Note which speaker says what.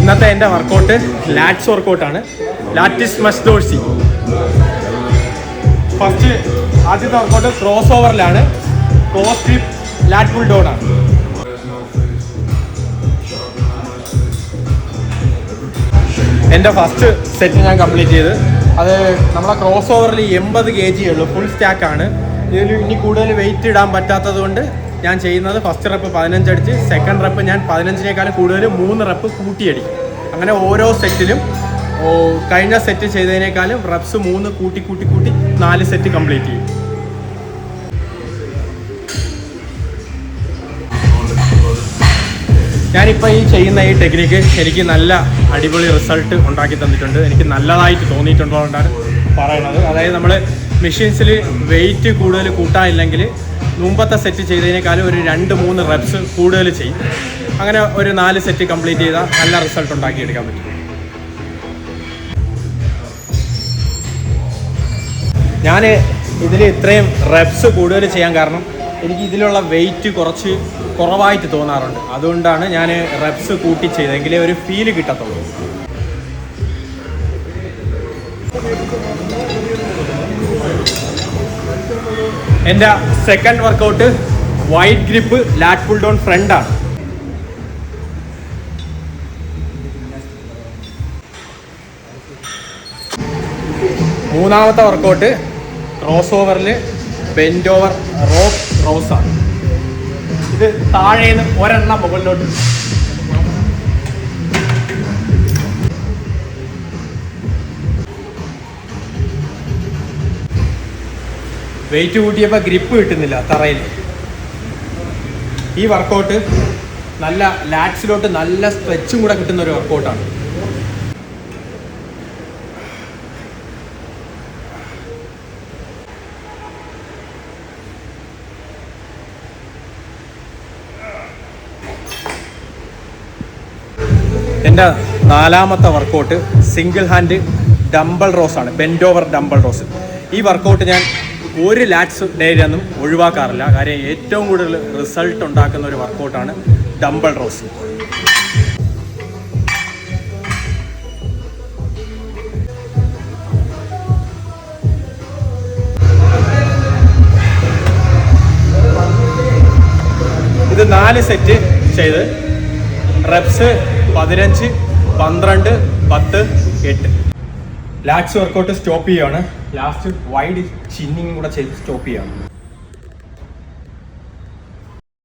Speaker 1: ഇന്നത്തെ എൻ്റെ workout lats വർക്കൗട്ടാണ്. Latissimus dorsi. ഫസ്റ്റ് ആദ്യത്തെ വർക്കൗട്ട് ക്രോസ് ഓവറിലാണ്. Close grip lat pull down ആണ്. എൻ്റെ ഫസ്റ്റ് സെറ്റ് ഞാൻ കംപ്ലീറ്റ് ചെയ്ത്. അത് നമ്മളെ ക്രോസ് ഓവറിൽ 80 kg ഉള്ളൂ. ഫുൾ സ്റ്റാക്കാണ്. ഇതിൽ ഇനി കൂടുതൽ വെയിറ്റ് ഇടാൻ പറ്റാത്തത് കൊണ്ട് ഞാൻ ചെയ്യുന്നത് ഫസ്റ്റ് റെപ്പ് 15 അടിച്ച്, സെക്കൻഡ് റെപ്പ് ഞാൻ 15-നേക്കാളും കൂടുതൽ 3 റെപ്പ് കൂട്ടിയടിക്കും. അങ്ങനെ ഓരോ സെറ്റിലും കഴിഞ്ഞ സെറ്റ് ചെയ്തതിനേക്കാളും റെപ്സ് 3 കൂട്ടി 4 സെറ്റ് കംപ്ലീറ്റ് ചെയ്യും. ഞാനിപ്പോൾ ഈ ചെയ്യുന്ന ഈ ടെക്നിക്ക് എനിക്ക് നല്ല അടിപൊളി റിസൾട്ട് ഉണ്ടാക്കി തന്നിട്ടുണ്ട്. എനിക്ക് നല്ലതായിട്ട് തോന്നിയിട്ടുള്ളതുകൊണ്ടാണ് പറയണത്. അതായത് നമ്മൾ മെഷീൻസിൽ വെയിറ്റ് കൂടുതൽ കൂട്ടാനില്ലെങ്കിൽ മുമ്പത്തെ സെറ്റ് ചെയ്തതിനേക്കാളും ഒരു 2-3 റെപ്സ് കൂടുതൽ ചെയ്യും. അങ്ങനെ ഒരു 4 സെറ്റ് കംപ്ലീറ്റ് ചെയ്താൽ നല്ല റിസൾട്ട് ഉണ്ടാക്കിയെടുക്കാൻ പറ്റും. ഞാൻ ഇതിൽ ഇത്രയും റെപ്സ് കൂടുതൽ ചെയ്യാൻ കാരണം എനിക്ക് ഇതിലുള്ള വെയിറ്റ് കുറവായിട്ട് തോന്നാറുണ്ട്. അതുകൊണ്ടാണ് ഞാൻ റെപ്സ് കൂട്ടി ചെയ്തെങ്കിലേ ഒരു ഫീല് കിട്ടത്തുള്ളൂ. എൻ്റെ second workout wide grip lat pull down front ആണ്. മൂന്നാമത്തെ വർക്കൗട്ട് ക്രോസ് ഓവറിൽ ബെൻഡ് ഓവർ റോപ്പ് റോസ് ആണ്. ഇത് താഴേന്ന് ഒരെണ്ണം മുകളിലോട്ട്. വെയിറ്റ് കൂട്ടിയപ്പോൾ ഗ്രിപ്പ് കിട്ടുന്നില്ല തറയിൽ. ഈ വർക്കൗട്ട് നല്ല ലാറ്റ്സിലോട്ട് നല്ല സ്ട്രെച്ചും കൂടെ കിട്ടുന്ന ഒരു വർക്കൗട്ടാണ്. എൻ്റെ നാലാമത്തെ workout single hand dumbbell rows ആണ്. Bend over dumbbell rows. ഈ വർക്കൗട്ട് ഞാൻ ഒരു ലാറ്റ്സ് ഡേയിലൊന്നും ഒഴിവാക്കാറില്ല. കാര്യം ഏറ്റവും കൂടുതൽ റിസൾട്ട് ഉണ്ടാക്കുന്ന ഒരു വർക്കൗട്ടാണ് ഡംബൽ റോസ്. ഇത് 4 സെറ്റ് ചെയ്ത് റെപ്സ് 15, 12, 10, 8. ലാറ്റ്സ് വർക്കൗട്ട് സ്റ്റോപ്പ് ചെയ്യുകയാണ്. ലാസ്റ്റ് വൈഡ് ചിന്നിങ് കൂടെ ചെയ്ത് സ്റ്റോപ്പ് ചെയ്യുകയാണ്.